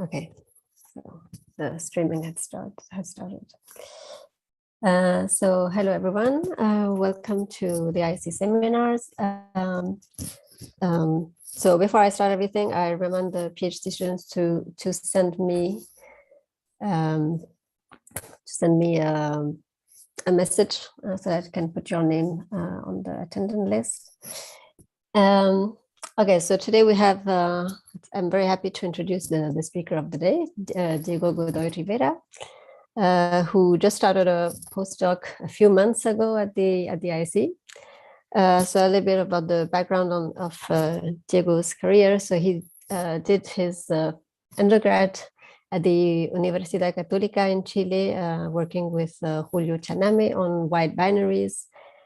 Okay, so the streaming has started. So hello everyone, welcome to the IC seminars. So before I start everything, I remind the PhD students to send me a message so that I can put your name on the attendance list. Okay, so today we have, I'm very happy to introduce the speaker of the day, Diego Godoy-Rivera, who just started a postdoc a few months ago at the IC. So a little bit about the background of Diego's career. So he did his undergrad at the Universidad Católica in Chile, working with Julio Chaname on wide binaries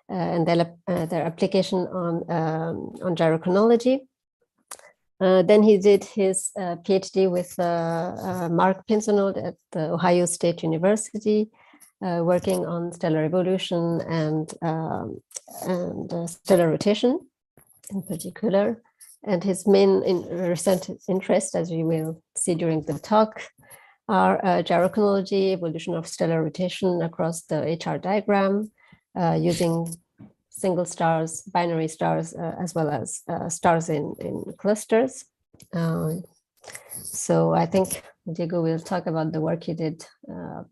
and their application on gyrochronology. Then he did his PhD with Mark Pinsonald at the Ohio State University, working on stellar evolution and stellar rotation in particular. And his main recent interest, as you will see during the talk, are gyrochronology, evolution of stellar rotation across the HR diagram, using single stars, binary stars, as well as stars in clusters. So I think Diego will talk about the work he did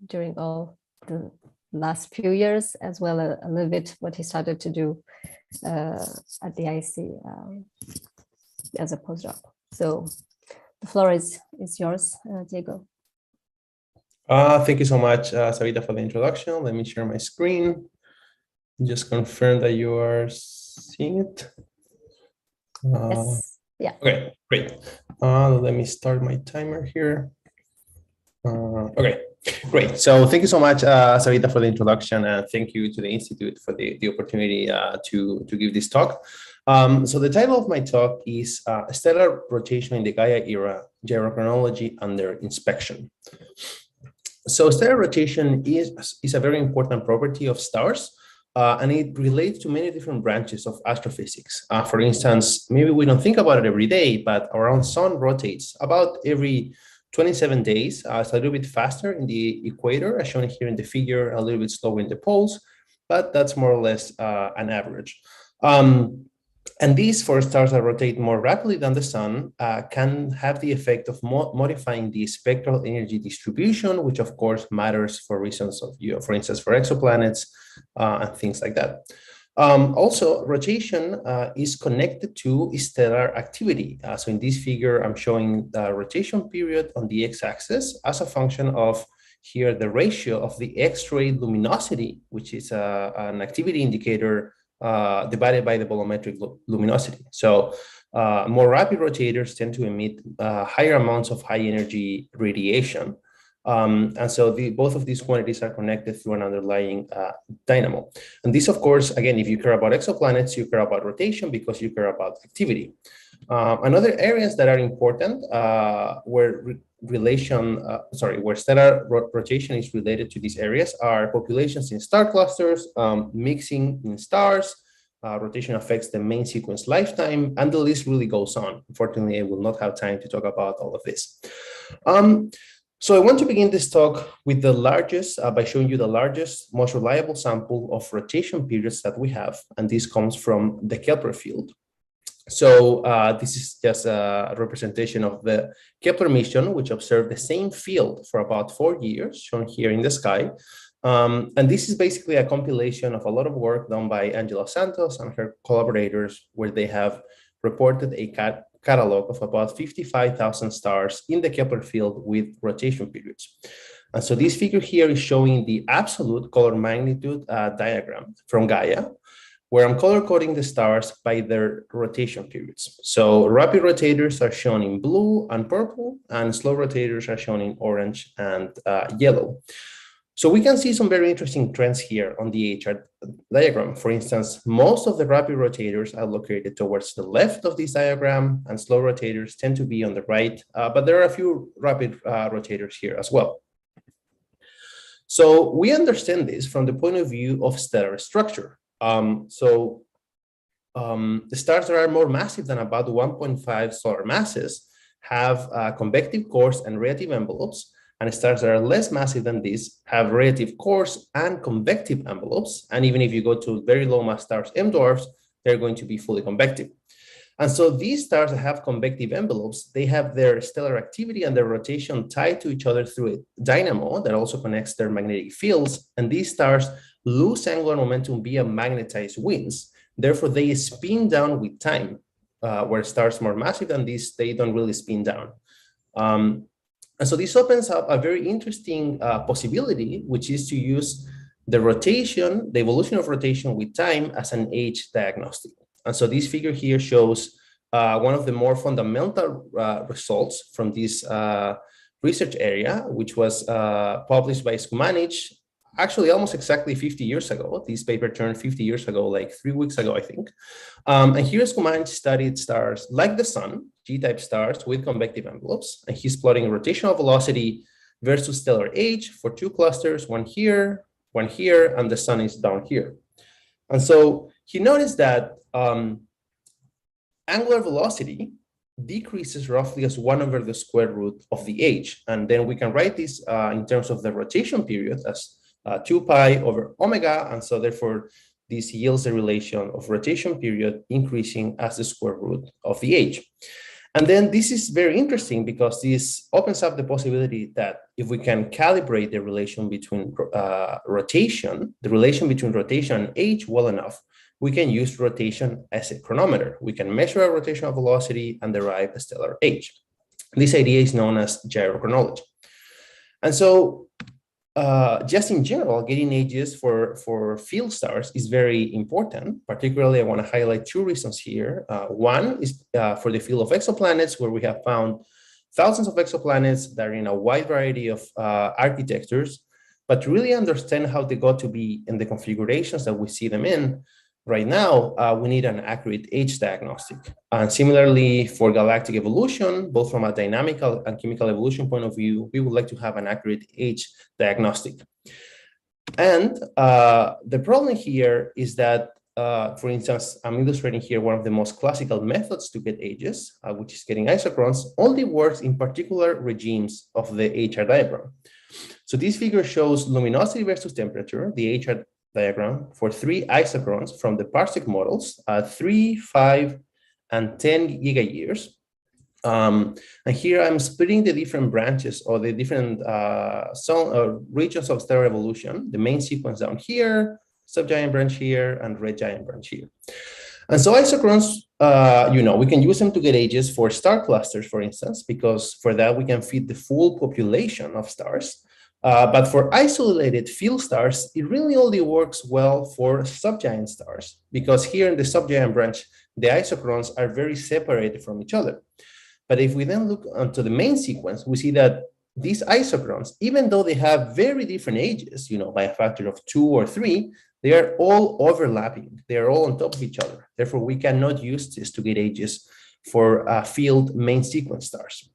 during all the last few years, as well as a little bit what he started to do at the IC as a postdoc. So the floor is yours, Diego. Thank you so much, Savita, for the introduction. Let me share my screen. Just confirm that you are seeing it. Yes. Yeah. Okay, great. Let me start my timer here. Okay, great. So thank you so much, Savita, for the introduction, and thank you to the Institute for the opportunity to give this talk. So the title of my talk is Stellar Rotation in the Gaia Era, Gyrochronology Under Inspection. So stellar rotation is a very important property of stars, and it relates to many different branches of astrophysics. For instance, maybe we don't think about it every day, but our own sun rotates about every 27 days. It's a little bit faster in the equator, as shown here in the figure, a little bit slower in the poles, but that's more or less an average. And these, for stars that rotate more rapidly than the sun, can have the effect of modifying the spectral energy distribution, which of course matters for reasons of, for instance, for exoplanets and things like that. Also, rotation is connected to stellar activity. So in this figure, I'm showing the rotation period on the x-axis as a function of here the ratio of the X-ray luminosity, which is an activity indicator divided by the bolometric luminosity. So more rapid rotators tend to emit higher amounts of high energy radiation. And so both of these quantities are connected through an underlying dynamo. And this, of course, again, if you care about exoplanets, you care about rotation because you care about activity. Another areas that are important where stellar rotation is related to these areas are populations in star clusters, mixing in stars. Rotation affects the main sequence lifetime, and the list really goes on. Unfortunately, I will not have time to talk about all of this. So I want to begin this talk with the largest, by showing you the largest, most reliable sample of rotation periods that we have, and this comes from the Kepler field. So this is just a representation of the Kepler mission, which observed the same field for about 4 years, shown here in the sky. And this is basically a compilation of a lot of work done by Angela Santos and her collaborators, where they have reported a catalog of about 55,000 stars in the Kepler field with rotation periods. And so this figure here is showing the absolute color magnitude diagram from Gaia, where I'm color coding the stars by their rotation periods. So rapid rotators are shown in blue and purple, and slow rotators are shown in orange and yellow. So we can see some very interesting trends here on the HR diagram. For instance, most of the rapid rotators are located towards the left of this diagram, and slow rotators tend to be on the right, but there are a few rapid rotators here as well. So we understand this from the point of view of stellar structure. The stars that are more massive than about 1.5 solar masses have convective cores and radiative envelopes, and stars that are less massive than these have radiative cores and convective envelopes. And even if you go to very low mass stars, M dwarfs, they're going to be fully convective. And so these stars that have convective envelopes, they have their stellar activity and their rotation tied to each other through a dynamo that also connects their magnetic fields. And these stars lose angular momentum via magnetized winds. Therefore, they spin down with time, where stars more massive than these, they don't really spin down. And so this opens up a very interesting possibility, which is to use the rotation, the evolution of rotation with time as an age diagnostic. And so this figure here shows one of the more fundamental results from this research area, which was published by Skumanich, actually almost exactly 50 years ago. This paper turned 50 years ago, like 3 weeks ago, I think. And here Skumanich studied stars like the sun, G-type stars with convective envelopes, and he's plotting rotational velocity versus stellar age for 2 clusters, one here, and the sun is down here. And so he noticed that angular velocity decreases roughly as 1 over the square root of the age. And then we can write this in terms of the rotation period as 2 pi over omega. And so therefore, this yields a relation of rotation period increasing as the square root of the age. And then this is very interesting because this opens up the possibility that if we can calibrate the relation between rotation and age well enough, we can use rotation as a chronometer. We can measure a rotational velocity and derive a stellar age. This idea is known as gyrochronology. And so just in general, getting ages for field stars is very important. Particularly, I want to highlight 2 reasons here. One is for the field of exoplanets, where we have found thousands of exoplanets that are in a wide variety of architectures. But to really understand how they got to be in the configurations that we see them in right now, we need an accurate age diagnostic. And similarly, for galactic evolution, both from a dynamical and chemical evolution point of view, we would like to have an accurate age diagnostic. And the problem here is that, for instance, I'm illustrating here one of the most classical methods to get ages, which is getting isochrons, only works in particular regimes of the HR diagram. So this figure shows luminosity versus temperature, the HR diagram, for 3 isochrons from the parsec models, 3, 5, and 10 gigayears. And here I'm splitting the different branches or the different regions of stellar evolution, the main sequence down here, subgiant branch here, and red giant branch here. And so isochrons, we can use them to get ages for star clusters, for instance, because for that we can feed the full population of stars. But for isolated field stars, it really only works well for subgiant stars, because here in the subgiant branch, the isochrons are very separated from each other. But if we then look onto the main sequence, we see that these isochrons, even though they have very different ages, by a factor of 2 or 3, they are all overlapping. They are all on top of each other. Therefore, we cannot use this to get ages for field main sequence stars.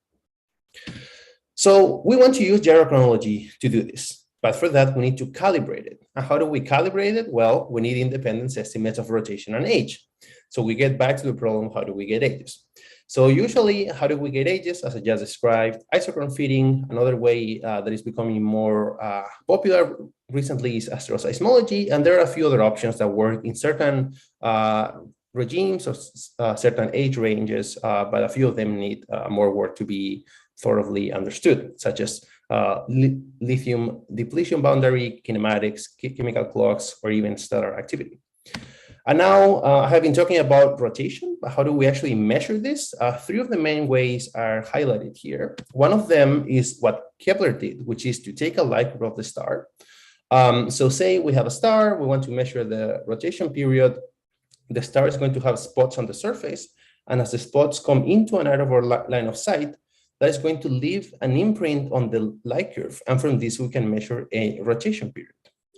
So we want to use gyrochronology to do this, but for that we need to calibrate it. And how do we calibrate it? Well, we need independence estimates of rotation and age. So we get back to the problem, how do we get ages? So usually, how do we get ages? As I just described, isochron fitting. Another way that is becoming more popular recently is astroseismology, and there are a few other options that work in certain regimes of certain age ranges, but a few of them need more work to be thoroughly understood, such as lithium depletion boundary, kinematics, chemical clocks, or even stellar activity. And now I have been talking about rotation, but how do we actually measure this? 3 of the main ways are highlighted here. One of them is what Kepler did, which is to take a light curve of the star. So say we have a star, we want to measure the rotation period. The star is going to have spots on the surface, and as the spots come into and out of our line of sight, that is going to leave an imprint on the light curve. And from this, we can measure a rotation period.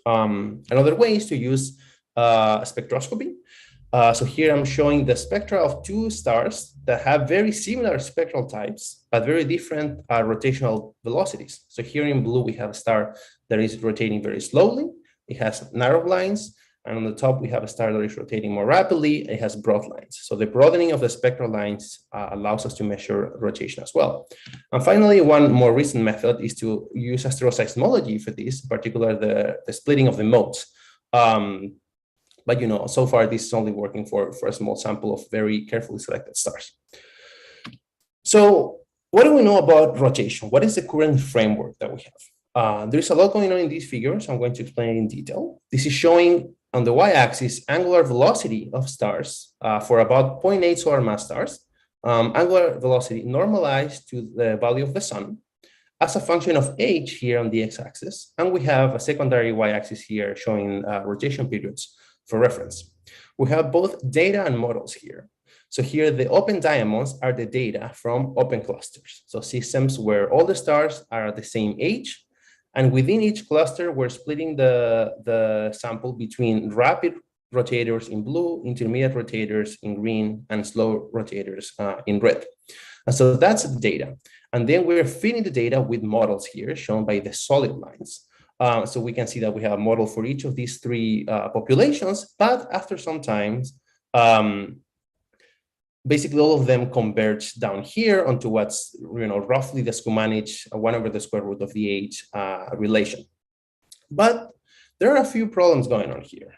Another way is to use spectroscopy. So here I'm showing the spectra of 2 stars that have very similar spectral types, but very different rotational velocities. So here in blue, we have a star that is rotating very slowly. It has narrow lines. And on the top, we have a star that is rotating more rapidly. It has broad lines. So the broadening of the spectral lines allows us to measure rotation as well. And finally, one more recent method is to use asteroseismology for this, in particular the splitting of the modes. But so far, this is only working for a small sample of very carefully selected stars. So what do we know about rotation? What is the current framework that we have? There's a lot going on in these figures. I'm going to explain it in detail. This is showing on the y-axis angular velocity of stars for about 0.8 solar mass stars. Angular velocity normalized to the value of the sun as a function of age here on the x-axis. And we have a secondary y-axis here showing rotation periods for reference. We have both data and models here. So here, the open diamonds are the data from open clusters. So systems where all the stars are at the same age. And within each cluster, we're splitting the sample between rapid rotators in blue, intermediate rotators in green, and slow rotators in red. And so that's the data. And then we're feeding the data with models here shown by the solid lines. So we can see that we have a model for each of these three populations, but after some time, basically all of them converge down here onto what's roughly the Schumann-H 1 over the square root of the age relation. But there are a few problems going on here.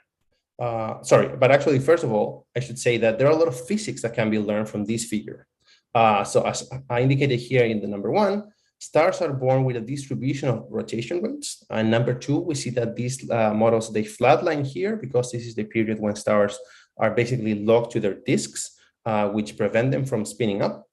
But actually, first of all, I should say that there are a lot of physics that can be learned from this figure. So as I indicated here in the number 1, stars are born with a distribution of rotation rates. And number 2, we see that these models, they flatline here because this is the period when stars are basically locked to their disks, which prevent them from spinning up.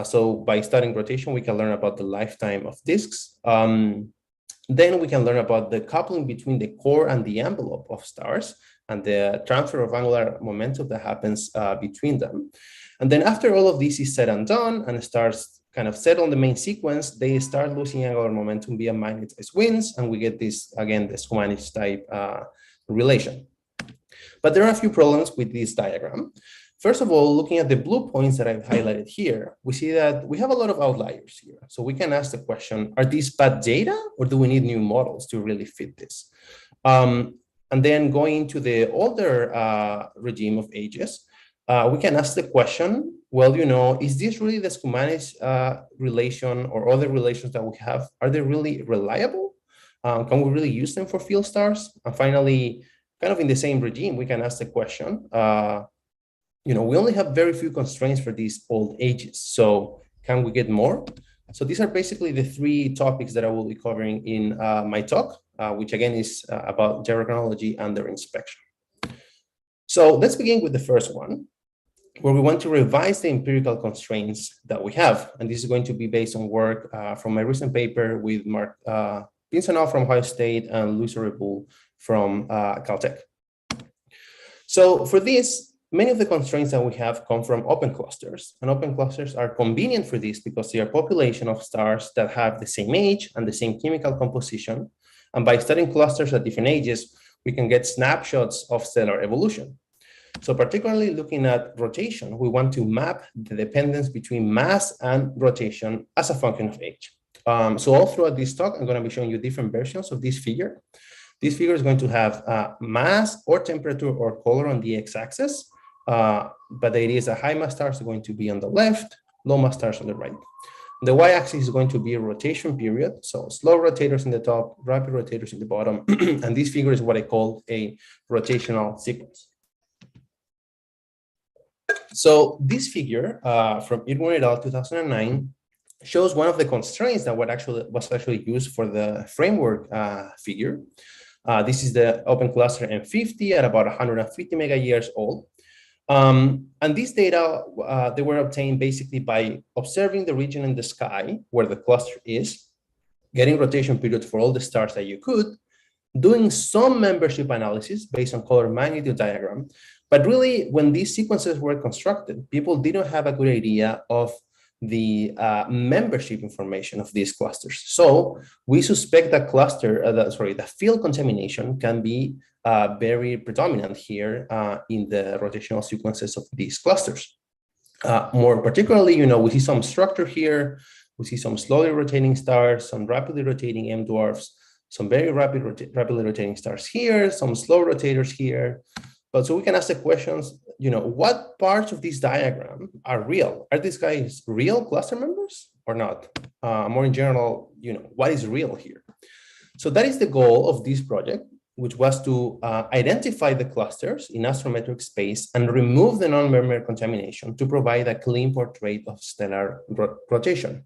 So by studying rotation, we can learn about the lifetime of disks. Then we can learn about the coupling between the core and the envelope of stars and the transfer of angular momentum that happens between them. And then after all of this is said and done, and stars kind of settle on the main sequence, they start losing angular momentum via magnetized winds, and we get this, again, the Schumann-H type relation. But there are a few problems with this diagram. First of all, looking at the blue points that I've highlighted here, we see that we have a lot of outliers here. So we can ask the question, are these bad data, or do we need new models to really fit this? And then going into the older regime of ages, we can ask the question, well, is this really the Schumann-H relation or other relations that we have? Are they really reliable? Can we really use them for field stars? And finally, kind of in the same regime, we can ask the question, we only have very few constraints for these old ages. So can we get more? So these are basically the 3 topics that I will be covering in my talk, which again is about gyrochronology and their inspection. So let's begin with the first one, where we want to revise the empirical constraints that we have. And this is going to be based on work from my recent paper with Mark Pinsonov from Ohio State and Luis Repoul from Caltech. So for this, many of the constraints that we have come from open clusters, and open clusters are convenient for this because they are a population of stars that have the same age and the same chemical composition. And by studying clusters at different ages, we can get snapshots of stellar evolution. So particularly looking at rotation, we want to map the dependence between mass and rotation as a function of age. So all throughout this talk, I'm going to be showing you different versions of this figure. This figure is going to have mass or temperature or color on the x-axis. But the idea is that high mass stars are going to be on the left, low mass stars on the right. The y-axis is going to be a rotation period. So slow rotators in the top, rapid rotators in the bottom. And this figure is what I call a rotational sequence. So this figure from Irwin et al. 2009 shows one of the constraints that was actually used for the framework figure. This is the open cluster M50 at about 150 mega years old. And these data, they were obtained basically by observing the region in the sky where the cluster is, getting rotation periods for all the stars that you could, doing some membership analysis based on color magnitude diagram. But really, when these sequences were constructed, people didn't have a good idea of the membership information of these clusters. So we suspect that the field contamination can be very predominant here in the rotational sequences of these clusters. More particularly, we see some structure here. We see some slowly rotating stars, some rapidly rotating M dwarfs, some very rapidly rotating stars here, some slow rotators here. But so we can ask the questions, what parts of this diagram are real? Are these guys real cluster members or not? More in general, what is real here? So that is the goal of this project, which was to identify the clusters in astrometric space and remove the non-member contamination to provide a clean portrait of stellar rotation.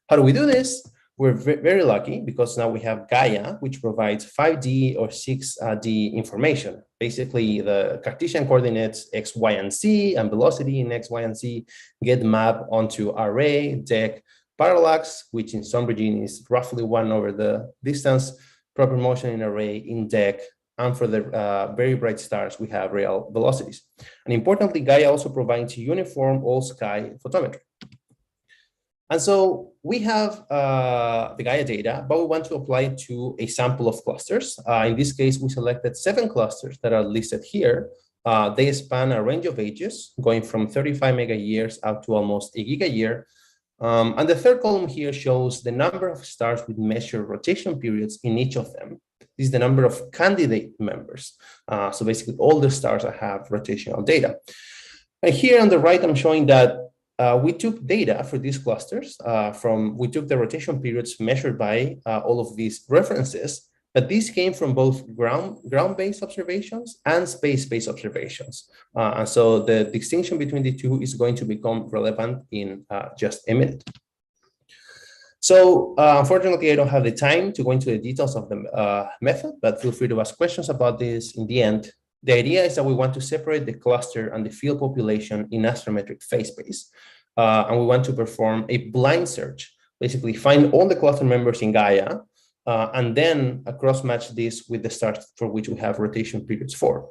How do we do this? We're very lucky because now we have Gaia, which provides 5D or 6D information. Basically, the Cartesian coordinates X, Y, and Z and velocity in X, Y, and Z get mapped onto array, deck, parallax, which in some regime is roughly 1 over the distance, proper motion in array, in deck, and for the very bright stars, we have real velocities. And importantly, Gaia also provides uniform all-sky photometry. And so we have the Gaia data, but we want to apply it to a sample of clusters. In this case, we selected 7 clusters that are listed here. They span a range of ages, going from 35 mega years up to almost a giga year. And the third column here shows the number of stars with measured rotation periods in each of them. This is the number of candidate members. So basically all the stars that have rotational data. And here on the right, I'm showing that we took data for these clusters we took the rotation periods measured by all of these references, but these came from both ground-based observations and space-based observations. And so the distinction between the two is going to become relevant in just a minute. So unfortunately, I don't have the time to go into the details of the method, but feel free to ask questions about this in the end. The idea is that we want to separate the cluster and the field population in astrometric phase space. And we want to perform a blind search, basically find all the cluster members in Gaia, and then cross-match this with the stars for which we have rotation periods for.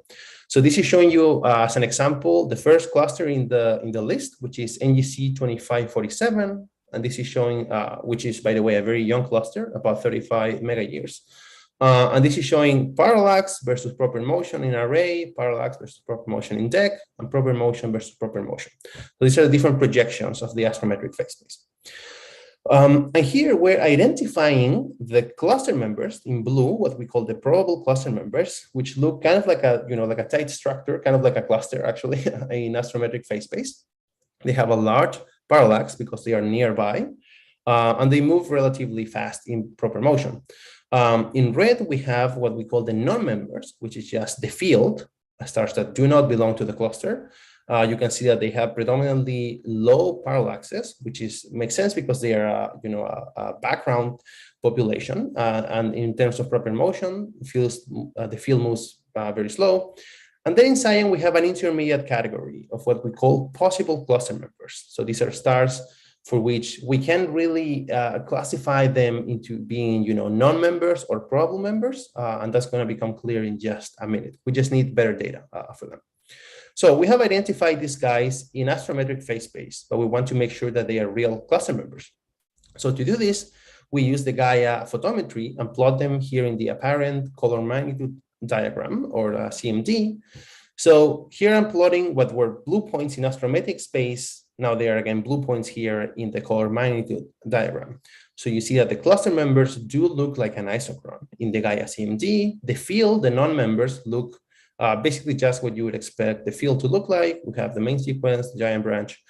So this is showing you as an example, the first cluster in the list, which is NGC 2547. And this is showing, which is, by the way, a very young cluster, about 35 mega years. And this is showing parallax versus proper motion in array, parallax versus proper motion in deck, and proper motion versus proper motion. So these are the different projections of the astrometric phase space. And here we're identifying the cluster members in blue, what we call the probable cluster members, which look kind of like a tight structure, kind of like a cluster actually in astrometric phase space. They have a large parallax because they are nearby, and they move relatively fast in proper motion. In red, we have what we call the non-members, which is just the field, stars that do not belong to the cluster. You can see that they have predominantly low parallaxes, which makes sense because they are a background population. And in terms of proper motion, the field moves very slow. And then in cyan, we have an intermediate category of what we call possible cluster members. So these are stars for which we can really classify them into being, non-members or probable members. And that's going to become clear in just a minute. We just need better data for them. So we have identified these guys in astrometric phase space, but we want to make sure that they are real cluster members. So to do this, we use the Gaia photometry and plot them here in the apparent color magnitude diagram, or CMD. So here I'm plotting what were blue points in astrometric space. Now they are again blue points here in the color magnitude diagram. So you see that the cluster members do look like an isochron in the Gaia CMD. The field, the non-members, look basically just what you would expect the field to look like. We have the main sequence, the giant branch.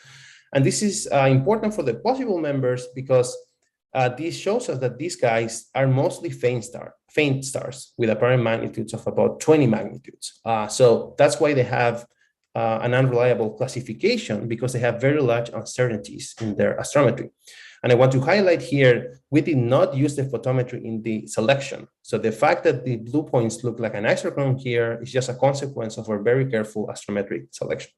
And this is important for the possible members because this shows us that these guys are mostly faint stars with apparent magnitudes of about 20 magnitudes. So that's why they have an unreliable classification, because they have very large uncertainties in their astrometry. And I want to highlight here, we did not use the photometry in the selection. So the fact that the blue points look like an isochron here is just a consequence of our very careful astrometric selection.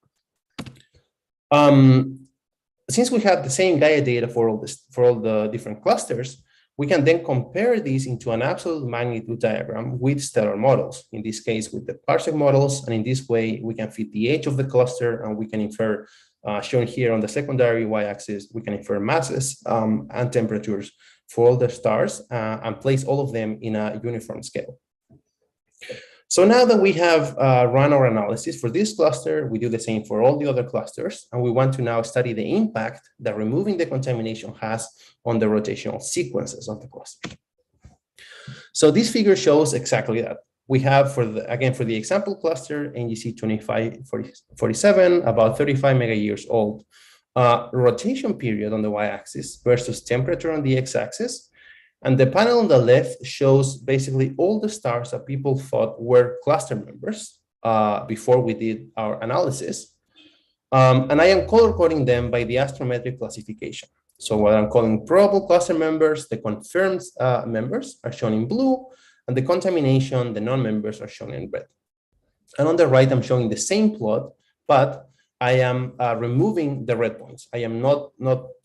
Since we have the same Gaia data for all the different clusters, we can then compare these into an absolute magnitude diagram with stellar models, in this case with the parsec models. And in this way, we can fit the age of the cluster, and we can infer, shown here on the secondary y-axis, we can infer masses and temperatures for all the stars and place all of them in a uniform scale. So now that we have run our analysis for this cluster, we do the same for all the other clusters, and we want to now study the impact that removing the contamination has on the rotational sequences of the cluster. So this figure shows exactly that. We have, for the example cluster, NGC 2547, about 35 mega years old, rotation period on the y-axis versus temperature on the x-axis. And the panel on the left shows basically all the stars that people thought were cluster members before we did our analysis. And I am color coding them by the astrometric classification. So what I'm calling probable cluster members, the confirmed members are shown in blue, and the contamination, the non-members, are shown in red. And on the right, I'm showing the same plot, but I am removing the red points. I am not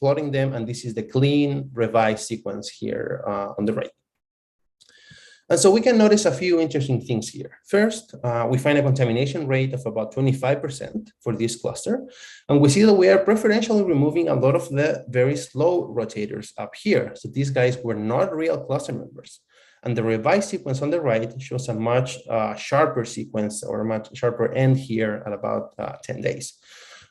plotting them, and this is the clean revised sequence here on the right. And so we can notice a few interesting things here. First, we find a contamination rate of about 25% for this cluster. And we see that we are preferentially removing a lot of the very slow rotators up here. So these guys were not real cluster members. And the revised sequence on the right shows a much sharper sequence, or a much sharper end here at about 10 days.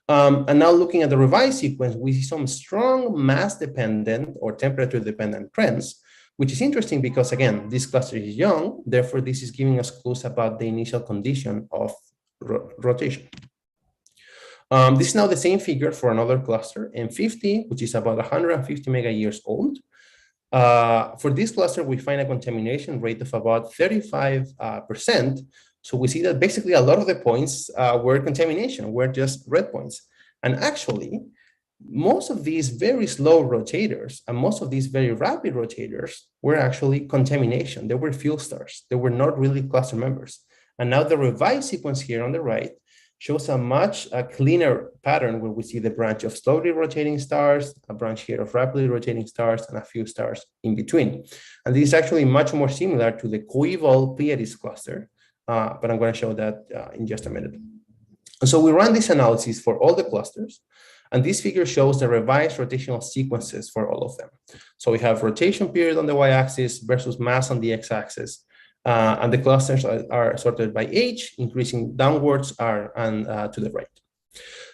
And now looking at the revised sequence, we see some strong mass-dependent or temperature-dependent trends, which is interesting because, again, this cluster is young. Therefore, this is giving us clues about the initial condition of rotation. This is now the same figure for another cluster, M50, which is about 150 mega years old. For this cluster, we find a contamination rate of about 35%. So we see that basically a lot of the points were contamination, were just red points. And actually, most of these very slow rotators and most of these very rapid rotators were actually contamination. They were fuel stars. They were not really cluster members. And now the revised sequence here on the right shows a much cleaner pattern where we see the branch of slowly rotating stars, a branch here of rapidly rotating stars, and a few stars in between. And this is actually much more similar to the coeval Pleiades cluster, but I'm going to show that in just a minute. And so we run this analysis for all the clusters. And this figure shows the revised rotational sequences for all of them. So we have rotation period on the y-axis versus mass on the x-axis. And the clusters are sorted by age, increasing downwards and to the right.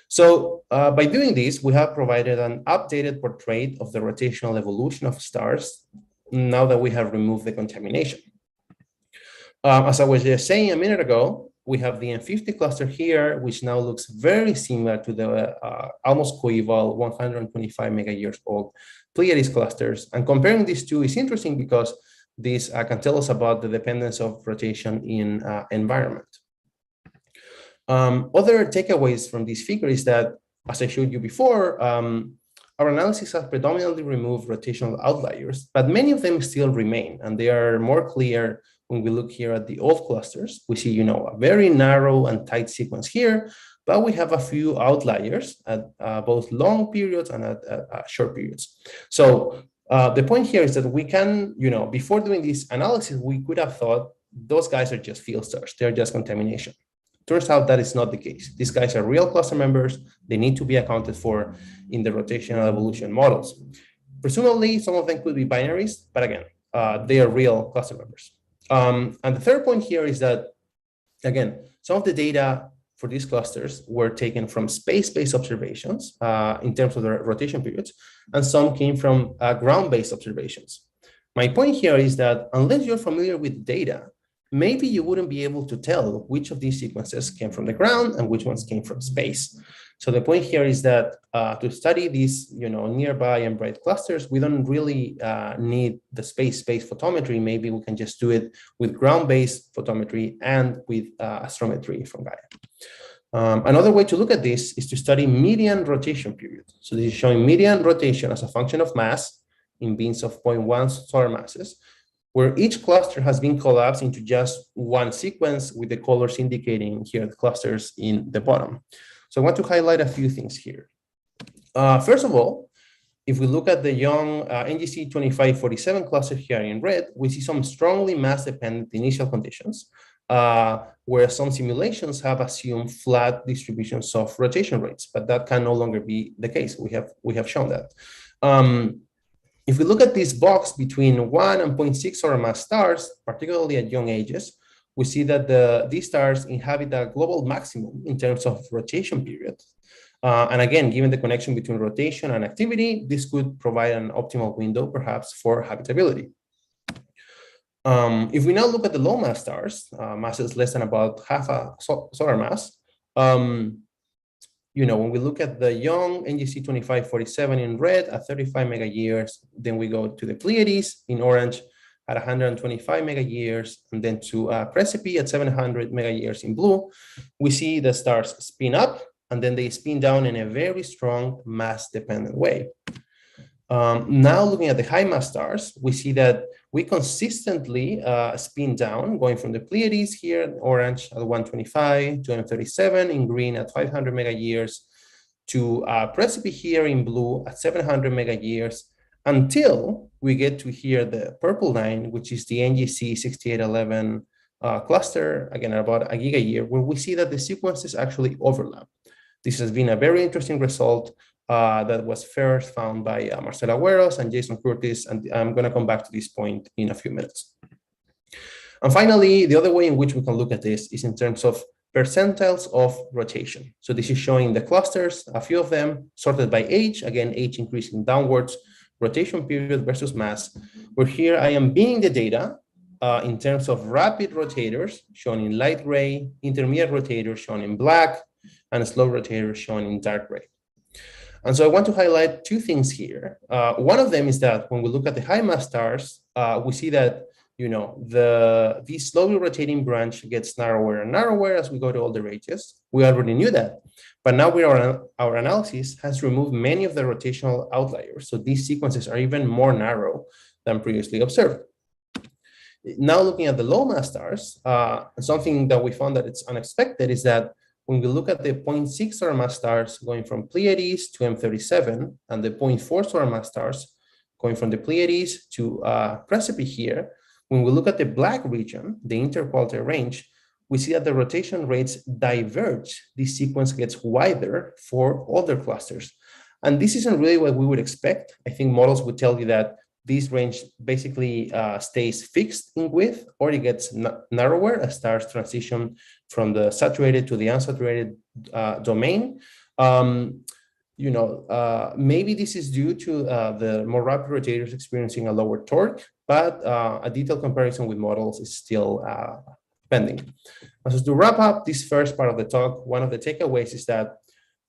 So by doing this, we have provided an updated portrait of the rotational evolution of stars now that we have removed the contamination. As I was just saying a minute ago, we have the M50 cluster here, which now looks very similar to the almost coeval 125 mega years old Pleiades clusters. And comparing these two is interesting because this can tell us about the dependence of rotation in environment. Other takeaways from this figure is that, as I showed you before, our analysis has predominantly removed rotational outliers, but many of them still remain, and they are more clear when we look here at the old clusters. We see, a very narrow and tight sequence here, but we have a few outliers at both long periods and at short periods. So the point here is that we can, before doing this analysis, we could have thought those guys are just field stars. They're just contamination. Turns out that is not the case. These guys are real cluster members. They need to be accounted for in the rotational evolution models. Presumably, some of them could be binaries, but again, they are real cluster members. And the third point here is that, again, some of the data for these clusters were taken from space-based observations in terms of the rotation periods, and some came from ground-based observations. My point here is that unless you're familiar with data, maybe you wouldn't be able to tell which of these sequences came from the ground and which ones came from space. So the point here is that to study these, nearby and bright clusters, we don't really need the space-based photometry. Maybe we can just do it with ground-based photometry and with astrometry from Gaia. Another way to look at this is to study median rotation period. So this is showing median rotation as a function of mass in beams of 0.1 solar masses, where each cluster has been collapsed into just one sequence with the colors indicating here the clusters in the bottom. So I want to highlight a few things here. First of all, if we look at the young NGC 2547 cluster here in red, we see some strongly mass-dependent initial conditions, where some simulations have assumed flat distributions of rotation rates, but that can no longer be the case. We have shown that. If we look at this box between 1 and 0.6 solar mass stars, particularly at young ages, we see that these stars inhabit a global maximum in terms of rotation period. And again, given the connection between rotation and activity, this could provide an optimal window, perhaps, for habitability. If we now look at the low mass stars, masses less than about half a solar mass, when we look at the young NGC 2547 in red at 35 mega years, then we go to the Pleiades in orange at 125 mega years, and then to Precipice at 700 mega years in blue, we see the stars spin up, and then they spin down in a very strong mass-dependent way. Now looking at the high mass stars, we see that we consistently spin down, going from the Pleiades here in orange at 125 to M37 in green at 500 mega years to Precipice here in blue at 700 mega years, until we get to here the purple line, which is the NGC 6811 cluster, again about a giga year, where we see that the sequences actually overlap. This has been a very interesting result that was first found by Marcelo Agüeros and Jason Curtis, and I'm going to come back to this point in a few minutes. And finally, the other way in which we can look at this is in terms of percentiles of rotation. So this is showing the clusters, a few of them sorted by age, again, age increasing downwards, rotation period versus mass, where here I am being the data in terms of rapid rotators shown in light gray, intermediate rotators shown in black, and slow rotators shown in dark gray. And so I want to highlight two things here. One of them is that when we look at the high mass stars, we see that this slowly rotating branch gets narrower and narrower as we go to older ages. We already knew that, but now our analysis has removed many of the rotational outliers. So these sequences are even more narrow than previously observed. Now looking at the low mass stars, something that we found that it's unexpected is that when we look at the 0.6 solar mass stars going from Pleiades to M37 and the 0.4 solar mass stars going from the Pleiades to Precipice here, when we look at the black region, the interquartile range, we see that the rotation rates diverge. This sequence gets wider for older clusters. And this isn't really what we would expect. I think models would tell you that this range basically stays fixed in width, or it gets narrower as stars transition from the saturated to the unsaturated domain. Maybe this is due to the more rapid rotators experiencing a lower torque, but a detailed comparison with models is still pending. So to wrap up this first part of the talk, one of the takeaways is that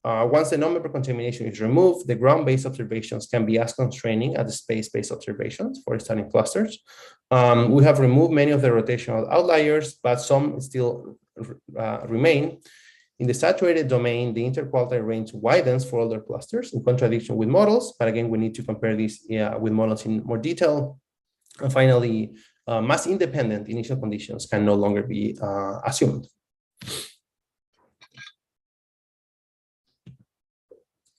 once the non-member contamination is removed, the ground-based observations can be as constraining as the space-based observations for studying clusters. We have removed many of the rotational outliers, but some still remain. In the saturated domain, the interquartile range widens for older clusters in contradiction with models, but again, we need to compare these with models in more detail. And finally, mass-independent initial conditions can no longer be assumed.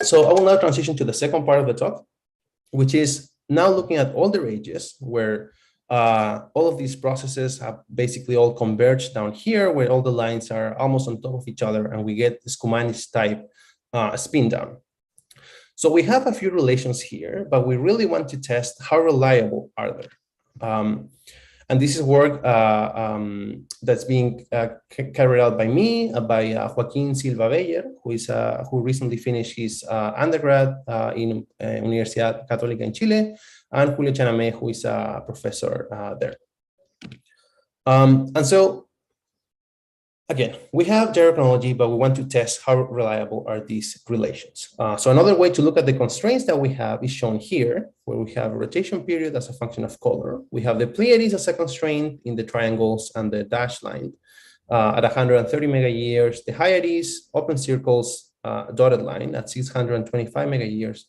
So I will now transition to the second part of the talk, which is now looking at older ages, where all of these processes have basically all converged down here, where all the lines are almost on top of each other, and we get this Kumanis type spin down. So we have a few relations here, but we really want to test how reliable are they. And this is work that's being carried out by me, by Joaquín Silva Beyer, who recently finished his undergrad in Universidad Católica in Chile, and Julio Chanamé, who is a professor there. And so, again, we have gyrochronology, but we want to test how reliable are these relations. So another way to look at the constraints that we have is shown here, where we have a rotation period as a function of color. We have the Pleiades as a constraint in the triangles and the dashed line at 130 mega years, the Hyades, open circles, dotted line at 625 mega years,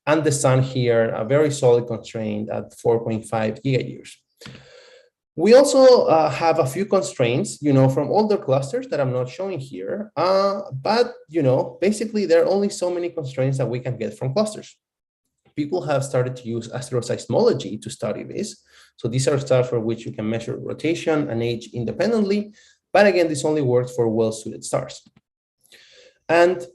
and the sun here, a very solid constraint at 4.5 giga years. We also have a few constraints, from older clusters that I'm not showing here, but, basically there are only so many constraints that we can get from clusters. People have started to use astroseismology to study this. So these are stars for which you can measure rotation and age independently. But again, this only works for well-suited stars. And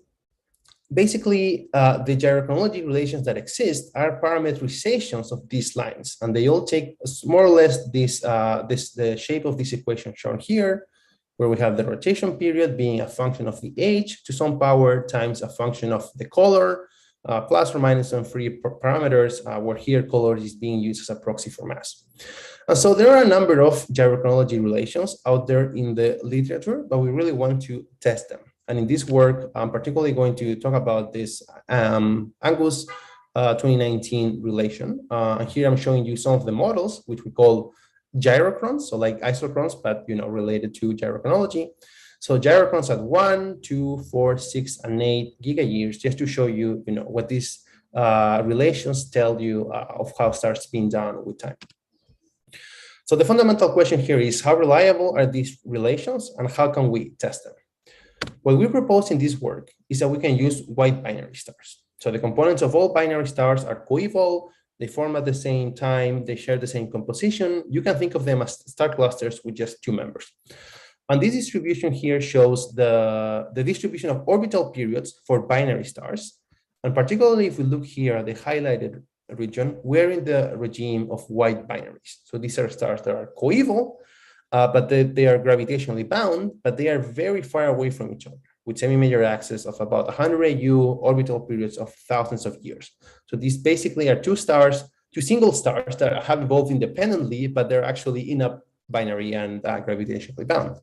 basically, the gyrochronology relations that exist are parametrizations of these lines, and they all take more or less the shape of this equation shown here, where we have the rotation period being a function of the age to some power times a function of the color plus or minus some free parameters, where here color is being used as a proxy for mass. And so there are a number of gyrochronology relations out there in the literature, but we really want to test them. And in this work, I'm particularly going to talk about this Angus 2019 relation. And here I'm showing you some of the models, which we call gyrochrons, so like isochrons, but related to gyrochronology. So gyrochrons at 1, 2, 4, 6, and 8 gigayears, just to show you, what these relations tell you of how stars spin down with time. So the fundamental question here is, how reliable are these relations and how can we test them? What we propose in this work is that we can use white binary stars. So the components of all binary stars are coeval, they form at the same time, they share the same composition. You can think of them as star clusters with just 2 members. And this distribution here shows the distribution of orbital periods for binary stars. And particularly if we look here at the highlighted region, we're in the regime of white binaries. So these are stars that are coeval, but they are gravitationally bound, but they are very far away from each other, with semi-major axes of about 100 AU, orbital periods of thousands of years. So these basically are two single stars that have evolved independently, but they're actually in a binary and gravitationally bound.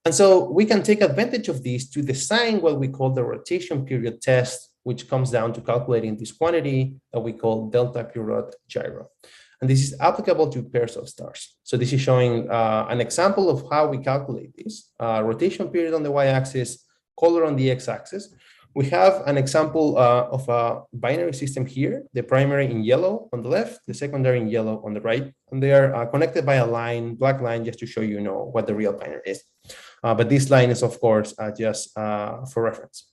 And so we can take advantage of these to design what we call the rotation period test, which comes down to calculating this quantity that we call delta period gyro. And this is applicable to pairs of stars. So this is showing an example of how we calculate this. Rotation period on the y-axis, color on the x-axis. We have an example of a binary system here, the primary in yellow on the left, the secondary in yellow on the right. And they are connected by a line, black line, just to show you what the real binary is. But this line is, of course, just for reference.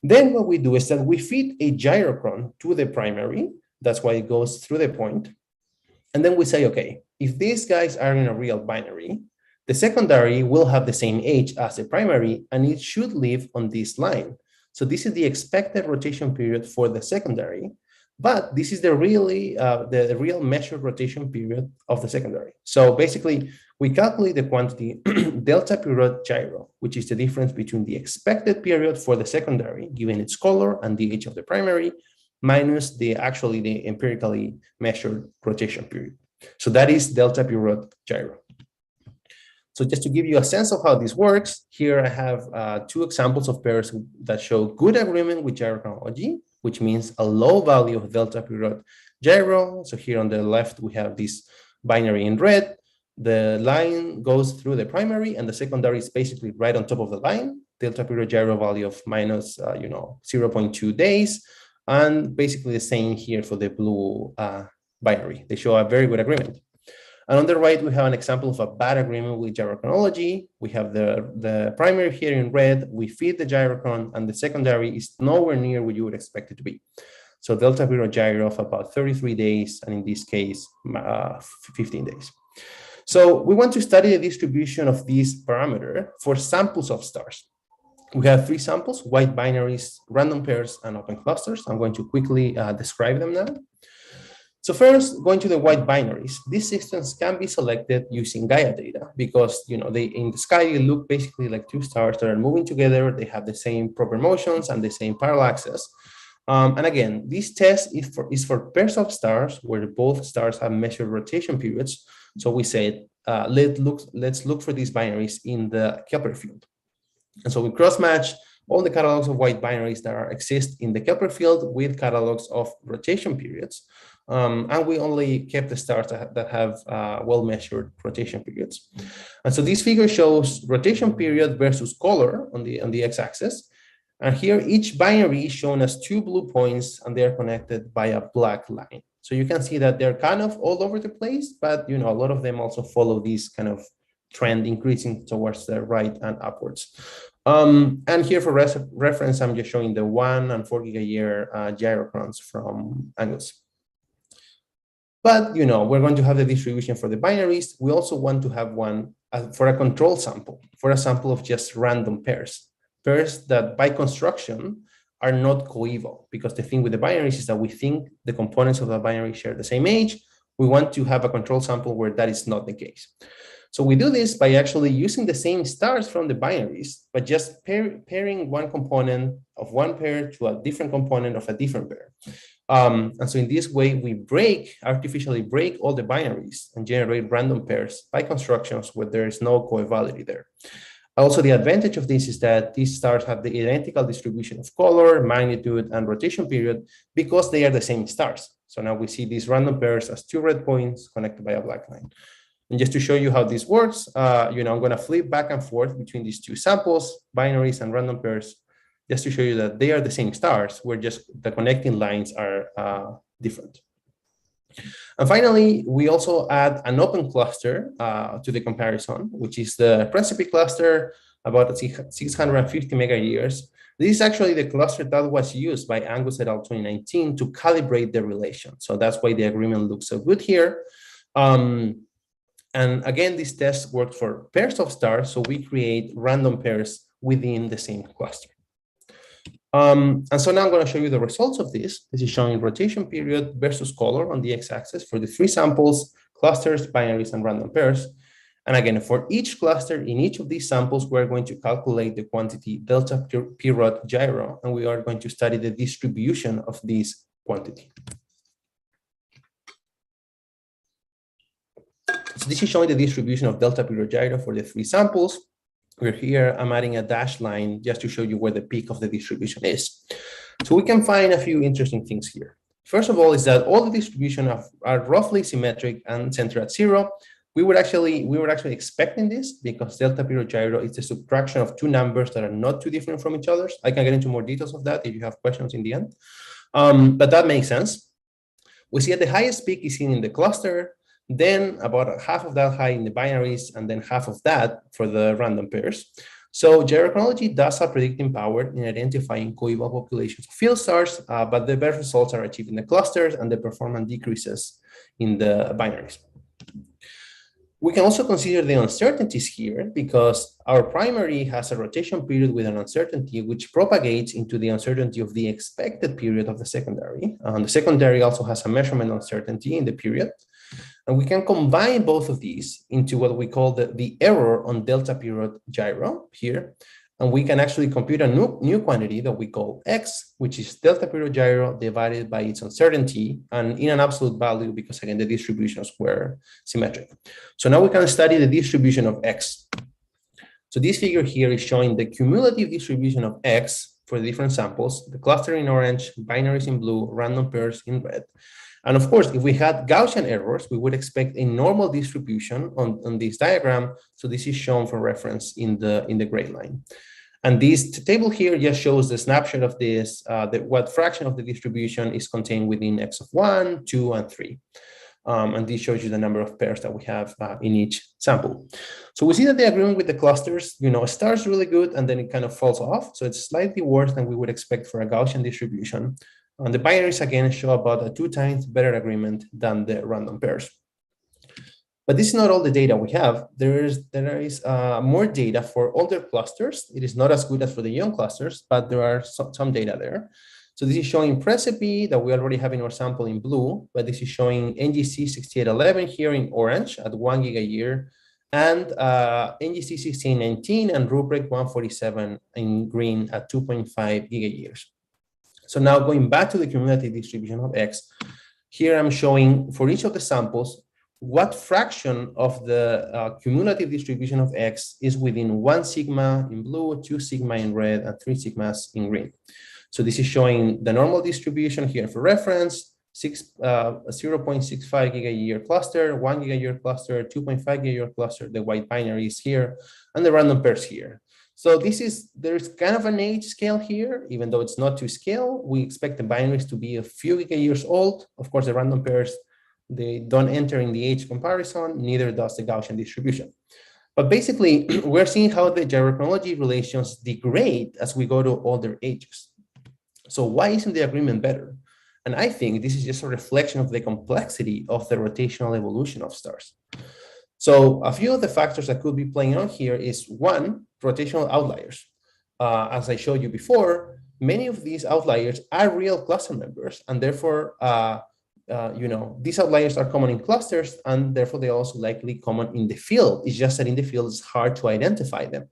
Then what we do is that we feed a gyrochron to the primary. That's why it goes through the point. And then we say, okay, if these guys are in a real binary, the secondary will have the same age as the primary, and it should live on this line. So this is the expected rotation period for the secondary, but this is the real measured rotation period of the secondary. So basically, we calculate the quantity delta period gyro, which is the difference between the expected period for the secondary, given its color and the age of the primary, minus the empirically measured rotation period. So that is delta period gyro. So just to give you a sense of how this works, here I have 2 examples of pairs that show good agreement with gyrochronology, which means a low value of delta period gyro. So here on the left, we have this binary in red. The line goes through the primary and the secondary is basically right on top of the line. Delta period gyro value of minus 0.2 days. And basically the same here for the blue binary. They show a very good agreement. And on the right, we have an example of a bad agreement with gyrochronology. We have the primary here in red. We feed the gyrochron, and the secondary is nowhere near what you would expect it to be. So delta period gyro of about 33 days, and in this case, 15 days. So we want to study the distribution of this parameter for samples of stars. We have 3 samples: white binaries, random pairs, and open clusters. I'm going to quickly describe them now. So first, going to the white binaries, these systems can be selected using Gaia data because they in the sky they look basically like 2 stars that are moving together. They have the same proper motions and the same parallaxes. And again, this test is for pairs of stars where both stars have measured rotation periods. So we said, let's look for these binaries in the Kepler field. And so we cross-match all the catalogs of white binaries that exist in the Kepler field with catalogs of rotation periods. And we only kept the stars that have well-measured rotation periods. And so this figure shows rotation period versus color on the x-axis. And here, each binary is shown as 2 blue points, and they are connected by a black line. So you can see that they're kind of all over the place, but a lot of them also follow this kind of trend increasing towards the right and upwards. And here for reference, I'm just showing the 1 and 4 gigayear gyrochrons from Angus. But we're going to have the distribution for the binaries. We also want to have one for a control sample, for a sample of just random pairs that by construction are not coeval, because the thing with the binaries is that we think the components of the binary share the same age. we want to have a control sample where that is not the case. So we do this by actually using the same stars from the binaries, but just pairing one component of one pair to a different component of a different pair. And so in this way, we artificially break all the binaries and generate random pairs by constructions where there is no coevality there. Also, the advantage of this is that these stars have the identical distribution of color, magnitude, and rotation period because they are the same stars. So now we see these random pairs as two red points connected by a black line. And just to show you how this works, I'm going to flip back and forth between these two samples, binaries and random pairs, just to show you that they are the same stars, where just the connecting lines are different. And finally, we also add an open cluster to the comparison, which is the Percentiles cluster, about 650 megayears. This is actually the cluster that was used by Angus et al. 2019 to calibrate the relation. So that's why the agreement looks so good here. And again, this test works for pairs of stars, so we create random pairs within the same cluster. And so now I'm going to show you the results of this. This is showing rotation period versus color on the x-axis for the three samples, clusters, binaries, and random pairs. And again, for each cluster in each of these samples, we're going to calculate the quantity delta p rod gyro, and we are going to study the distribution of this quantity. So this is showing the distribution of delta p rho gyro for the three samples. We're here, I'm adding a dashed line just to show you where the peak of the distribution is. So we can find a few interesting things here. First of all, is that all the distribution are roughly symmetric and centered at 0. We were actually expecting this because delta p rho gyro is the subtraction of two numbers that are not too different from each other. I can get into more details of that if you have questions in the end. But that makes sense. We see that the highest peak is seen in the cluster, then about half of that high in the binaries, and then half of that for the random pairs. So gyrochronology does have predicting power in identifying coeval populations of field stars, but the best results are achieved in the clusters and the performance decreases in the binaries. We can also consider the uncertainties here because our primary has a rotation period with an uncertainty which propagates into the uncertainty of the expected period of the secondary. The secondary also has a measurement uncertainty in the period. And we can combine both of these into what we call the error on delta p rho gyro here. And we can actually compute a new quantity that we call x, which is delta p rho gyro divided by its uncertainty, and in an absolute value, because again, the distributions were symmetric. So now we can study the distribution of x. So this figure here is showing the cumulative distribution of x for the different samples, the cluster in orange, binaries in blue, random pairs in red. And of course, if we had Gaussian errors, we would expect a normal distribution on this diagram. So this is shown for reference in the gray line. And this table here just shows the snapshot of this, what fraction of the distribution is contained within x of 1, 2, and 3. And this shows you the number of pairs that we have in each sample. So we see that the agreement with the clusters, starts really good, and then it kind of falls off. So it's slightly worse than we would expect for a Gaussian distribution. And the binaries again show about a 2 times better agreement than the random pairs. But this is not all the data we have. There is more data for older clusters. It is not as good as for the young clusters, but there are some data there. So this is showing Percentiles that we already have in our sample in blue, but this is showing NGC 6811 here in orange at 1 gigayear, and NGC 1619 and rubric 147 in green at 2.5 gigayears. So now going back to the cumulative distribution of x, here I'm showing for each of the samples what fraction of the cumulative distribution of x is within 1 sigma in blue, 2 sigma in red, and 3 sigmas in green. So this is showing the normal distribution here for reference, 0.65 gigayear cluster, 1 gigayear cluster, 2.5 gigayear cluster, the white binaries here, and the random pairs here. So there's kind of an age scale here, even though it's not to scale. We expect the binaries to be a few gigayears old. Of course, the random pairs, they don't enter in the age comparison, neither does the Gaussian distribution. But basically, we're seeing how the gyrochronology relations degrade as we go to older ages. So why isn't the agreement better? And I think this is just a reflection of the complexity of the rotational evolution of stars. So a few of the factors that could be playing out here is one, rotational outliers. As I showed you before, many of these outliers are real cluster members, and therefore these outliers are common in clusters, and therefore they're also likely common in the field. It's just that in the field, it's hard to identify them.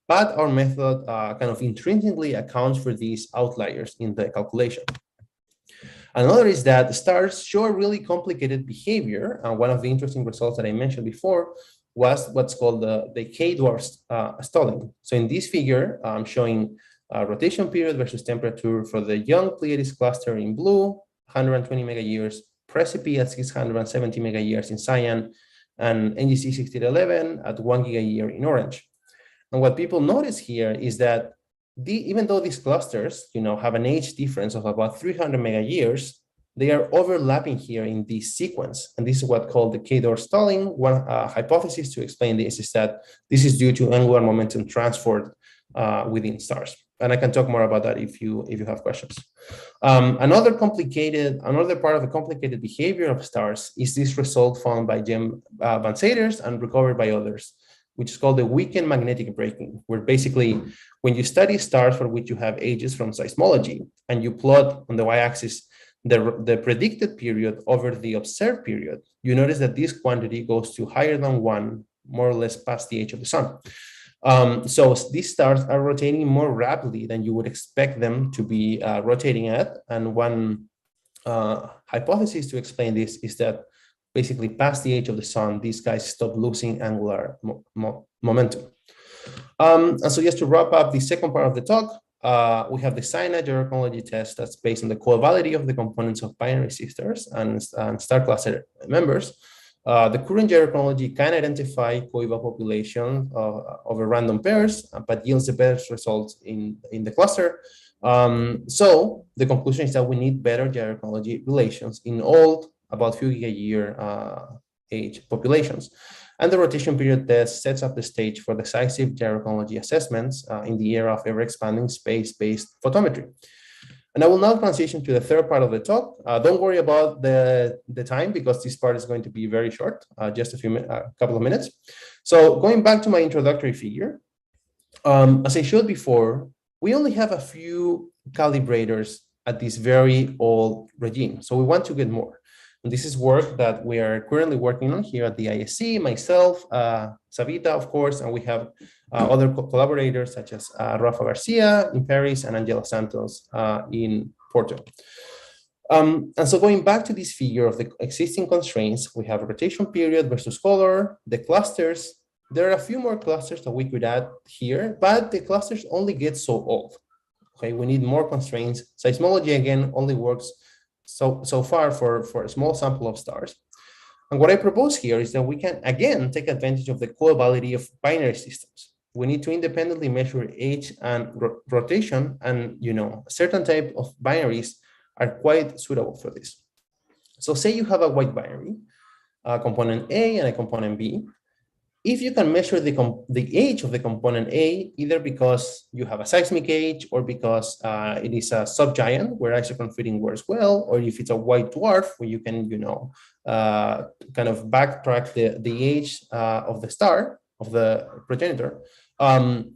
But our method kind of intrinsically accounts for these outliers in the calculation. Another is that stars show a really complicated behavior. And one of the interesting results that I mentioned before was what's called the K-dwarf stalling. So in this figure, I'm showing rotation period versus temperature for the young Pleiades cluster in blue, 120 mega years, Precipi at 670 mega years in cyan, and NGC 1611 at 1 giga year in orange. And what people notice here is that even though these clusters, have an age difference of about 300 mega years, they are overlapping here in this sequence. And this is what's called the K-dwarf stalling. One hypothesis to explain this is that this is due to angular momentum transfer within stars. And I can talk more about that if you have questions. Another part of the complicated behavior of stars is this result found by Jem Van Seters and recovered by others, which is called the weakened magnetic braking, where basically when you study stars for which you have ages from seismology and you plot on the y-axis the predicted period over the observed period, you notice that this quantity goes to higher than 1, more or less past the age of the sun. So these stars are rotating more rapidly than you would expect them to be rotating at. And one hypothesis to explain this is that basically past the age of the sun, these guys stop losing angular momentum. And so just to wrap up the second part of the talk, we have the cyanide gyrochronology test that's based on the covality of the components of binary sisters and star cluster members. The current gyrochronology can identify coeval population over random pairs, but yields the best results in the cluster. So the conclusion is that we need better gyrochronology relations in all about few giga-year age populations. And the rotation period test sets up the stage for decisive gyrochronology assessments in the era of ever-expanding space-based photometry. And I will now transition to the third part of the talk. Don't worry about the time because this part is going to be very short, just a couple of minutes. So going back to my introductory figure, as I showed before, we only have a few calibrators at this very old regime. So we want to get more. And this is work that we are currently working on here at the ISC, myself, Savita, of course, and we have other collaborators such as Rafa Garcia in Paris and Angela Santos in Porto. And so going back to this figure of the existing constraints, we have rotation period versus color, the clusters. There are a few more clusters that we could add here, but the clusters only get so old. Okay, we need more constraints. Seismology, again, only works so far for a small sample of stars. And what I propose here is that we can, again, take advantage of the covality of binary systems. We need to independently measure age and rotation, and a certain type of binaries are quite suitable for this. So say you have a white binary, a component A and a component B. If you can measure the age of the component A, either because you have a seismic age or because it is a subgiant where isotone fitting works well, or if it's a white dwarf where you can, kind of backtrack the age of the star, of the progenitor. And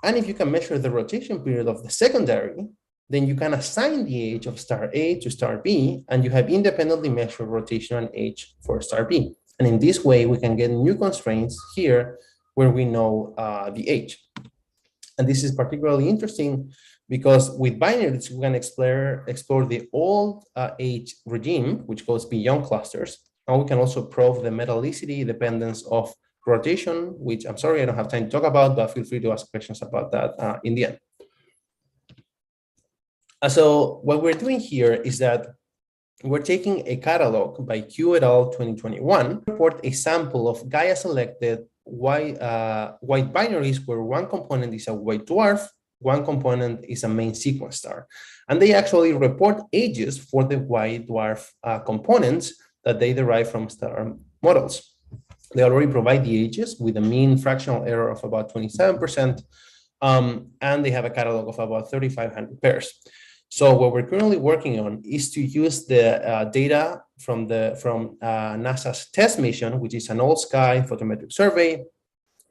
if you can measure the rotation period of the secondary, then you can assign the age of star A to star B, and you have independently measured rotation and age for star B. And in this way, we can get new constraints here where we know the age. And this is particularly interesting because with binaries, we can explore the old age regime, which goes beyond clusters. And we can also prove the metallicity dependence of rotation, which I'm sorry, I don't have time to talk about, but feel free to ask questions about that in the end. So what we're doing here is that we're taking a catalog by Q et al. 2021, report a sample of Gaia selected white binaries where one component is a white dwarf, one component is a main sequence star. And they actually report ages for the white dwarf components that they derive from star models. They already provide the ages with a mean fractional error of about 27%, and they have a catalog of about 3,500 pairs. So what we're currently working on is to use the data from NASA's TESS mission, which is an all-sky photometric survey,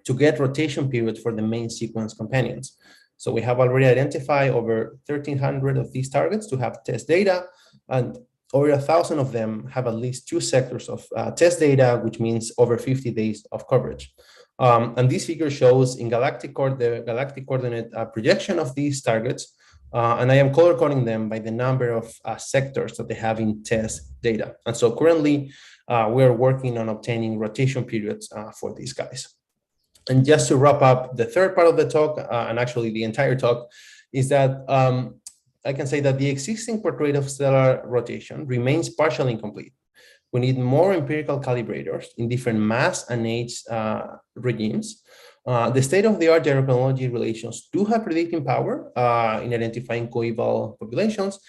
to get rotation period for the main sequence companions. So we have already identified over 1,300 of these targets to have TESS data, and over 1,000 of them have at least 2 sectors of TESS data, which means over 50 days of coverage. And this figure shows in the galactic coordinate projection of these targets. And I am color coding them by the number of sectors that they have in TESS data. And so currently, we are working on obtaining rotation periods for these guys. And just to wrap up the third part of the talk, and actually the entire talk, is that I can say that the existing portrait of stellar rotation remains partially incomplete. We need more empirical calibrators in different mass and age regimes. The state-of-the-art gyrochronology relations do have predicting power in identifying coeval populations,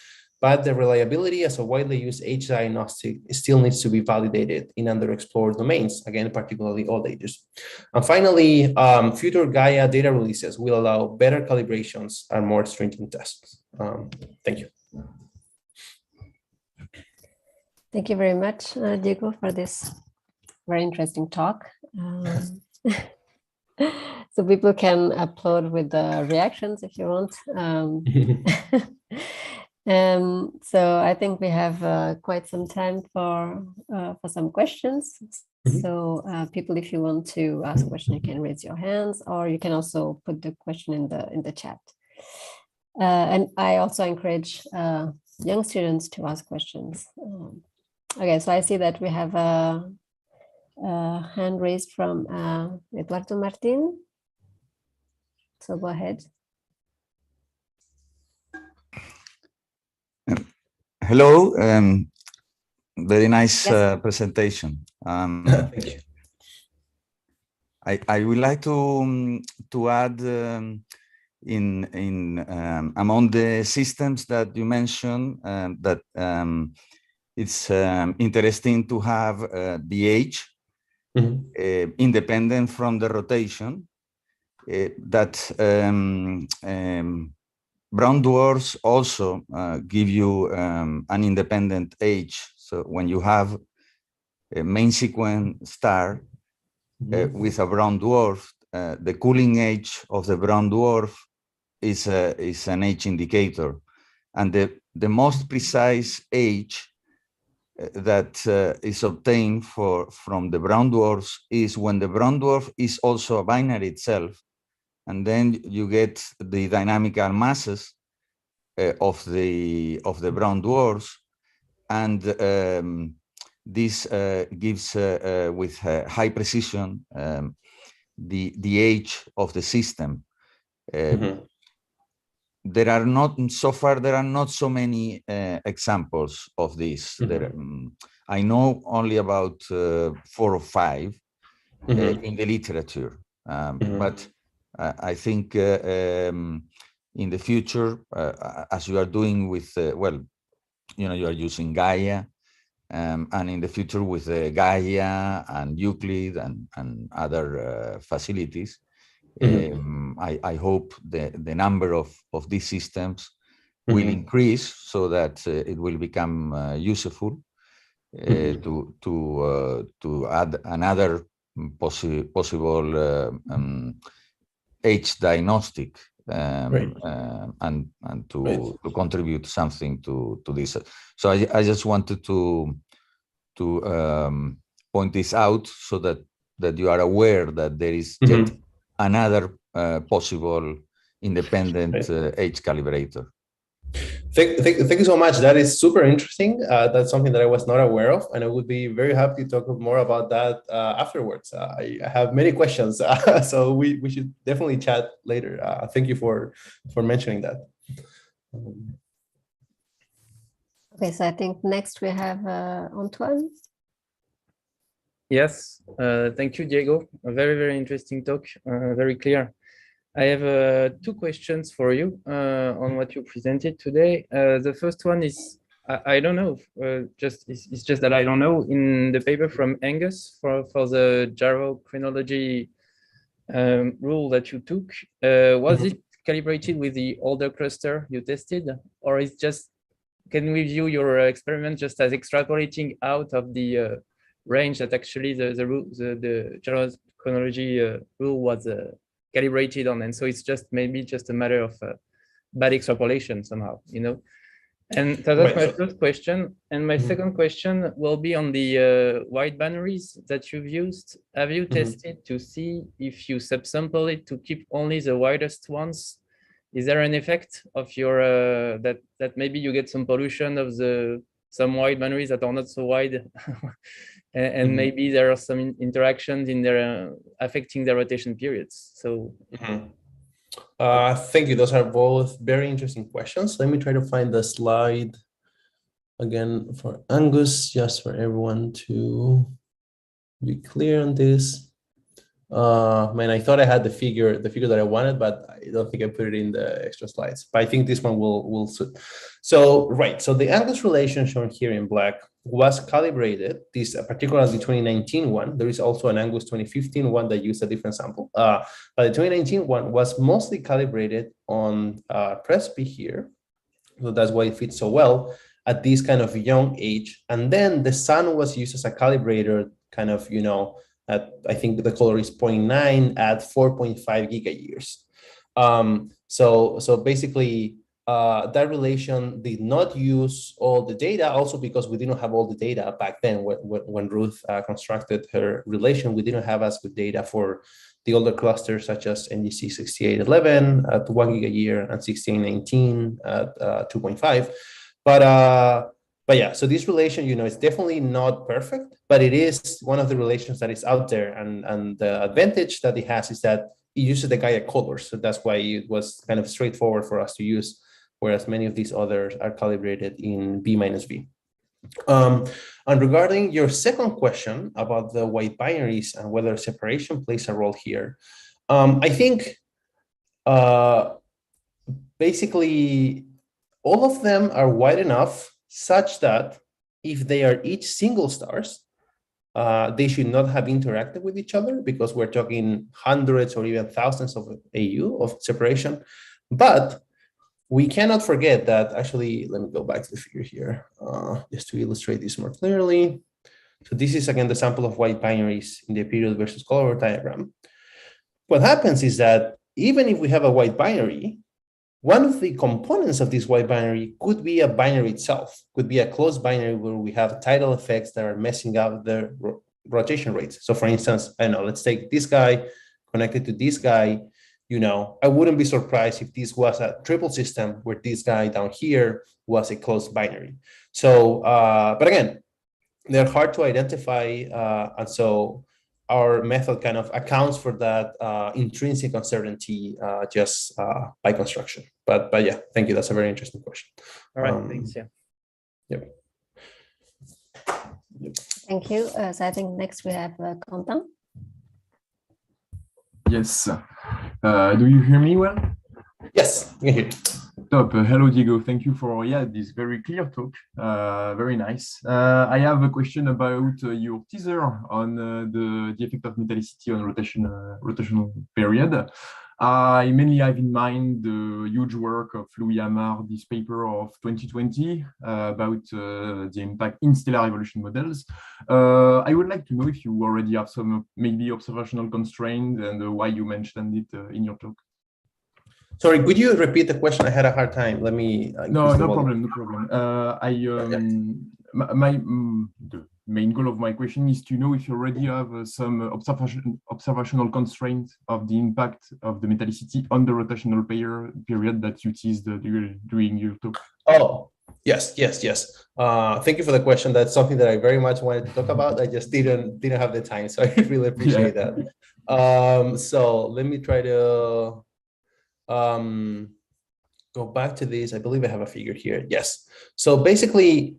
but the reliability as a widely used age diagnostic still needs to be validated in underexplored domains, again, particularly old ages. And finally, future Gaia data releases will allow better calibrations and more stringent tests. Thank you. Thank you very much, Diego, for this very interesting talk. So people can upload with the reactions if you want. So I think we have quite some time for some questions. So people, if you want to ask a question, you can raise your hands, or you can also put the question in the chat. And I also encourage young students to ask questions. Okay, so I see that we have a hand raised from Eduardo Martin. So go ahead. Hello, very nice presentation. Thank you. I would like to add among the systems that you mentioned that it's interesting to have the age independent from the rotation. That brown dwarfs also give you an independent age. So when you have a main sequence star with a brown dwarf, the cooling age of the brown dwarf is an age indicator. And the most precise age that is obtained from the brown dwarfs is when the brown dwarf is also a binary itself. And then you get the dynamical masses of the brown dwarfs, and this gives with high precision the age of the system. There are not so many examples of this. I know only about 4 or 5 in the literature, but I think in the future, as you are doing with, well, you are using Gaia, and in the future with Gaia and Euclid and other facilities, I hope the number of these systems will increase so that it will become useful to add another possible age diagnostic and to contribute something to this. So I just wanted to point this out so that you are aware that there is yet another possible independent age calibrator. Thank you so much. That is super interesting. That's something that I was not aware of, and I would be very happy to talk more about that afterwards. I have many questions, so we should definitely chat later. Thank you for mentioning that. Okay, so I think next we have Antoine. Yes, thank you, Diego. A very, very interesting talk, very clear. I have 2 questions for you on what you presented today. The first one is, I don't know, it's just that I don't know, in the paper from Angus for the gyrochronology rule that you took, was it calibrated with the older cluster you tested, or is just, can we view your experiment just as extrapolating out of the range that actually the gyrochronology rule was calibrated on, and so it's just maybe just a matter of bad extrapolation somehow, And so that's my first question. And my second question will be on the wide binaries that you've used. Have you tested to see if you subsample it to keep only the widest ones? Is there an effect of your that maybe you get some pollution of some wide binaries that are not so wide, and maybe there are some interactions in their affecting the rotation periods? So. Thank you. Those are both very interesting questions. Let me try to find the slide again for Angus, just for everyone to be clear on this. Man, I thought I had the figure that I wanted, but I don't think I put it in the extra slides. But I think this one will suit. So, right. So the Angus relation shown here in black was calibrated. This particularly the 2019 one. There is also an Angus 2015 one that used a different sample. But the 2019 one was mostly calibrated on Presby here. So that's why it fits so well at this kind of young age. And then the sun was used as a calibrator, kind of, you know, at, I think the color is 0.9 at 4.5 gigayears. So basically, that relation did not use all the data, also because we didn't have all the data back then when Ruth constructed her relation. We didn't have as good data for the older clusters such as NGC 6811 at 1 gigayear and 6819 at 2.5. But yeah, so this relation, you know, it's definitely not perfect, but it is one of the relations that is out there. And the advantage that it has is that it uses the Gaia colors. So that's why it was kind of straightforward for us to use, whereas many of these others are calibrated in B-V. And regarding your second question about the white binaries and whether separation plays a role here, I think basically all of them are wide enough such that if they are each single stars, they should not have interacted with each other, because we're talking hundreds or even thousands of AU of separation. But we cannot forget that, actually, let me go back to the figure here, just to illustrate this more clearly. So this is, again, the sample of white binaries in the period versus color diagram. What happens is that even if we have a white binary, one of the components of this white binary could be a binary itself, could be a closed binary where we have tidal effects that are messing up the rotation rates. So for instance, I don't know, let's take this guy connected to this guy. You know, I wouldn't be surprised if this was a triple system where this guy down here was a closed binary. So, but again, they're hard to identify. And so our method kind of accounts for that intrinsic uncertainty just by construction. But yeah, thank you. That's a very interesting question. All right, thanks. Yeah. Yep. Thank you. So I think next we have Quentin. Yes. Do you hear me well? Yes, we can hear you. Top. Hello, Diego. Thank you for this very clear talk. Very nice. I have a question about your teaser on the effect of metallicity on rotational period. I mainly have in mind the huge work of Louis Amar, this paper of 2020 about the impact in stellar evolution models. I would like to know if you already have some maybe observational constraints and why you mentioned it in your talk. Sorry, could you repeat the question? I had a hard time. Let me. No problem. The main goal of my question is to know if you already have some observational constraints of the impact of the metallicity on the rotational period that you teased during your talk. Oh, yes. Thank you for the question. That's something that I very much wanted to talk about. I just didn't have the time, so I really appreciate that. So let me try to go back to this. I believe I have a figure here. Yes. So basically,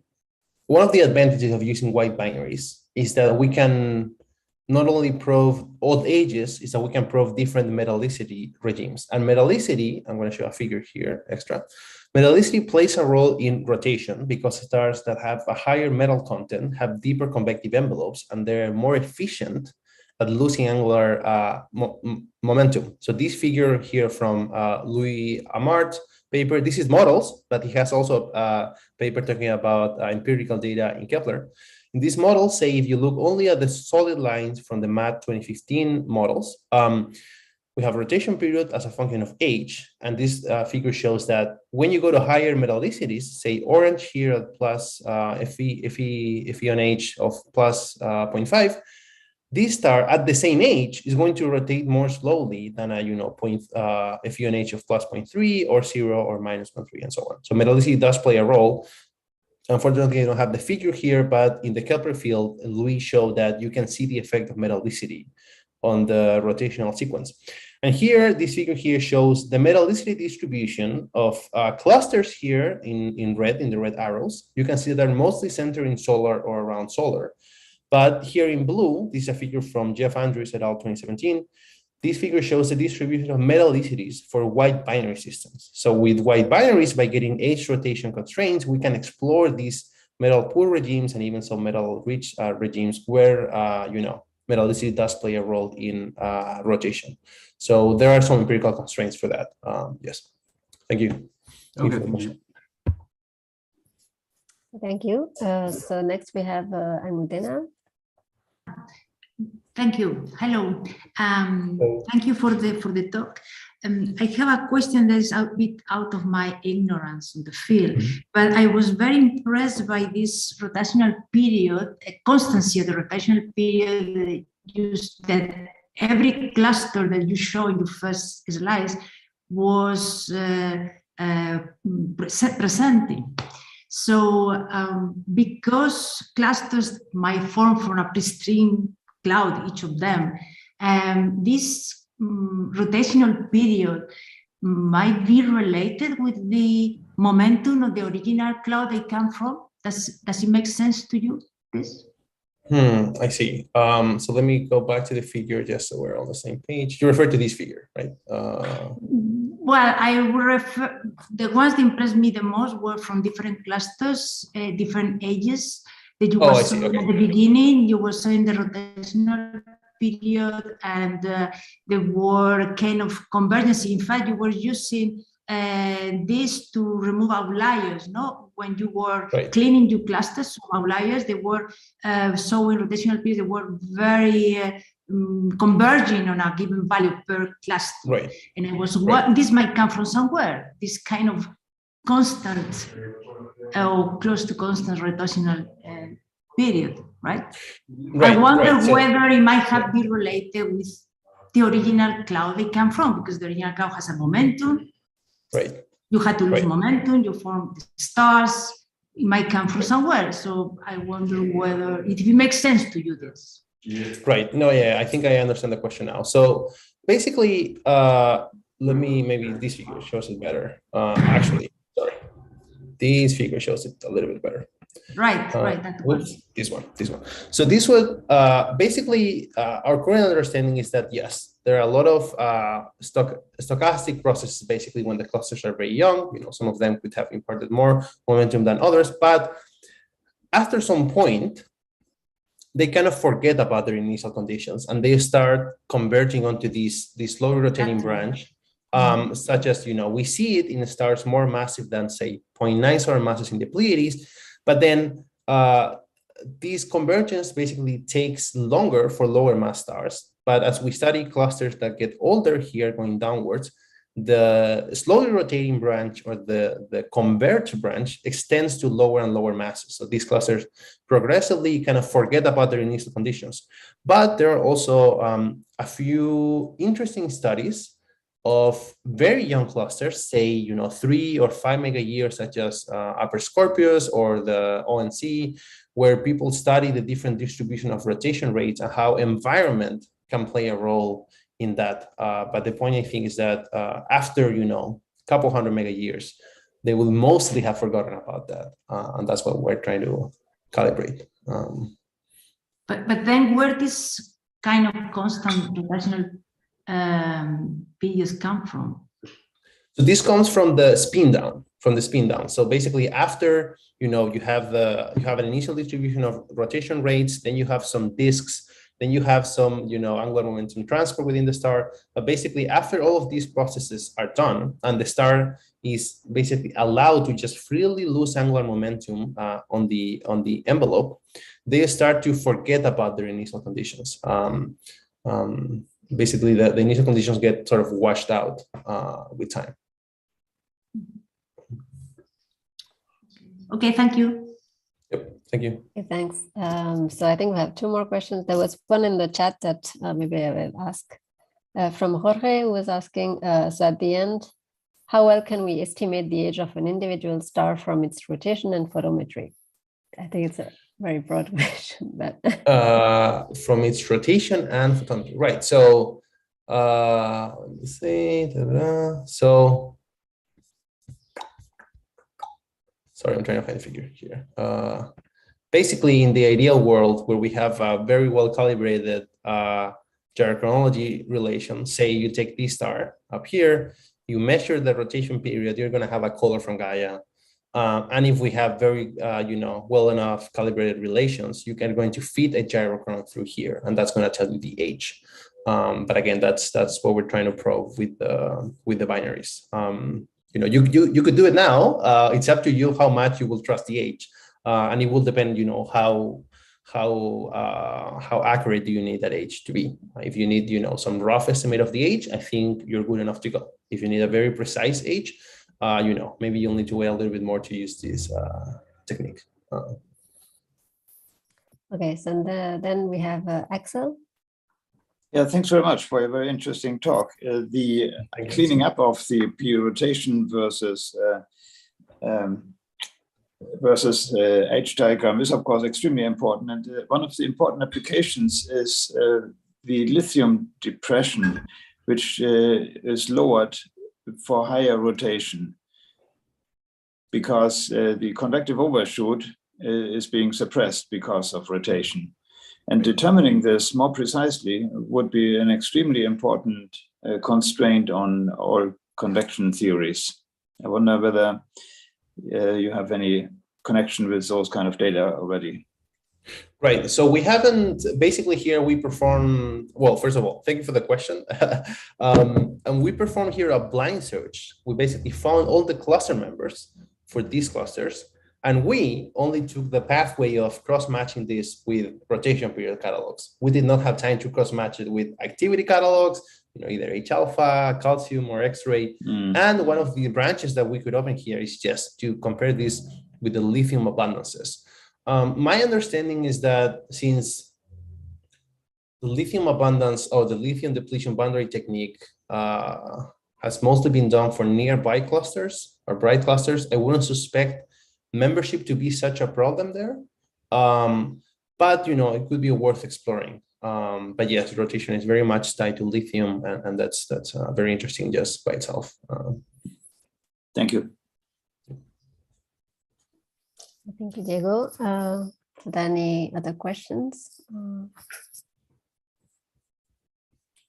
one of the advantages of using white binaries is that we can not only probe odd ages, is that we can probe different metallicity regimes. And metallicity, I'm going to show a figure here, extra. Metallicity plays a role in rotation because stars that have a higher metal content have deeper convective envelopes, and they're more efficient at losing angular momentum. So this figure here from Louis Amart's paper, this is models, but he has also a paper talking about empirical data in Kepler. In these models, say if you look only at the solid lines from the MAT 2015 models, when we have rotation period as a function of age. And this figure shows that when you go to higher metallicities, say orange here at plus Fe on H of plus 0.5, this star at the same age is going to rotate more slowly than a Fe on H of plus 0.3 or 0 or minus 0.3 and so on. So metallicity does play a role. Unfortunately, I don't have the figure here, but in the Kepler field, Louis showed that you can see the effect of metallicity on the rotational sequence. And here, this figure here shows the metallicity distribution of clusters here in red, in the red arrows. You can see they're mostly centered in solar or around solar. But here in blue, this is a figure from Jeff Andrews et al. 2017. This figure shows the distribution of metallicities for wide binary systems. So with wide binaries, by getting age rotation constraints, we can explore these metal poor regimes and even some metal rich regimes where, metallicity does play a role in rotation. So there are some empirical constraints for that. Yes, thank you. Okay, thank you. Thank you. So next we have Almudena. Thank you. Hello. Thank you for the talk. I have a question that is a bit out of my ignorance in the field, but I was very impressed by this rotational period, a constancy of the rotational period that every cluster that you show in the first slides was presenting. So because clusters might form from a pristine cloud, each of them, this rotational period might be related with the momentum of the original cloud they come from. Does it make sense to you, this? I see. So let me go back to the figure just so we're on the same page. You refer to this figure, right? Well, I would refer, the ones that impressed me the most were from different clusters, different ages that you were showing at the beginning. You were showing the rotational period and there were kind of convergence. In fact, you were using this to remove outliers, no? When you were cleaning your clusters from outliers, they were showing rotational periods that were very converging on a given value per cluster. And I was, this might come from somewhere, this kind of constant or close to constant rotational period, right? I wonder whether it might have been related with the original cloud they come from, because the original cloud has a momentum. You had to lose momentum, you form the stars, it might come from somewhere. So I wonder whether it makes sense to you this. No, yeah, I think I understand the question now. So basically, let me, maybe this figure shows it better. Actually, sorry. This figure shows it a little bit better. This one. So this one, basically, our current understanding is that, yes, there are a lot of stochastic processes, basically, when the clusters are very young. Some of them could have imparted more momentum than others, but after some point, they kind of forget about their initial conditions and they start converging onto this slowly rotating branch, such as, we see it in stars more massive than, say, 0.9 solar masses in the Pleiades. But then this convergence basically takes longer for lower mass stars. But as we study clusters that get older here going downwards, the slowly rotating branch or the converged branch extends to lower and lower masses. So these clusters progressively kind of forget about their initial conditions. But there are also a few interesting studies of very young clusters, say, 3 or 5 mega years, such as Upper Scorpius or the ONC, where people study the different distribution of rotation rates and how environment can play a role in that. But the point, I think, is that after, a couple hundred mega years, they will mostly have forgotten about that. And that's what we're trying to calibrate. But then where this kind of constant rotational periods come from? So this comes from the spin down, So basically, after you have an initial distribution of rotation rates, then you have some disks, then you have some angular momentum transfer within the star. But basically, after all of these processes are done, and the star is basically allowed to just freely lose angular momentum on the envelope, they start to forget about their initial conditions. basically the initial conditions get sort of washed out with time. Okay, thank you. Yep, thank you. Okay, thanks. So I think we have two more questions. There was one in the chat that maybe I will ask from Jorge, who was asking, so at the end, how well can we estimate the age of an individual star from its rotation and photometry? I think it's a very broad question, but from its rotation and photometry, right? So let me see. So sorry, I'm trying to find a figure here. Basically, in the ideal world where we have a very well calibrated gyrochronology relation, say you take this star up here, you measure the rotation period, you're going to have a color from Gaia. And if we have very, well enough calibrated relations, you can going to feed a gyrochron through here, and that's going to tell you the age. But again, that's what we're trying to probe with the binaries. You could do it now. It's up to you how much you will trust the age, and it will depend, how accurate do you need that age to be. If you need, some rough estimate of the age, I think you're good enough to go. If you need a very precise age, maybe you'll need to wait a little bit more to use this technique. okay, so then we have Axel. Yeah, thanks very much for a very interesting talk. The cleaning up of the period rotation versus age diagram is, of course, extremely important. And one of the important applications is the lithium depression, which is lowered for higher rotation, because the convective overshoot is being suppressed because of rotation. And determining this more precisely would be an extremely important constraint on all convection theories. I wonder whether you have any connection with those kind of data already. Right. So we haven't, basically here we perform, well, first of all, thank you for the question. And we performed here a blind search. We basically found all the cluster members for these clusters, and we only took the pathway of cross-matching this with rotation period catalogs. We did not have time to cross-match it with activity catalogs, either H-alpha, calcium, or X-ray. And one of the branches that we could open here is just to compare this with the lithium abundances. My understanding is that since the lithium abundance or the lithium depletion boundary technique has mostly been done for nearby clusters or bright clusters, I wouldn't suspect membership to be such a problem there. But it could be worth exploring. But yes, rotation is very much tied to lithium, and that's very interesting just by itself. Thank you. Thank you, Diego. Are there any other questions?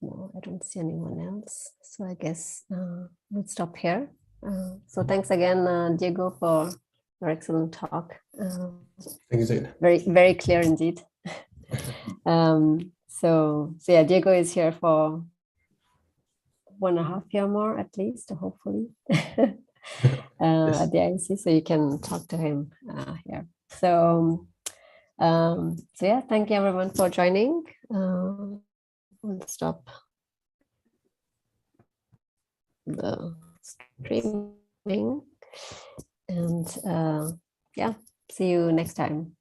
No, I don't see anyone else. So I guess we'll stop here. So thanks again, Diego, for your excellent talk. Thank you, Zaid. Very, very clear indeed. So yeah, Diego is here for 1.5 years more at least, hopefully. Yes. At the IC, so you can talk to him here. So yeah, thank you everyone for joining. We'll stop the streaming, and yeah, see you next time.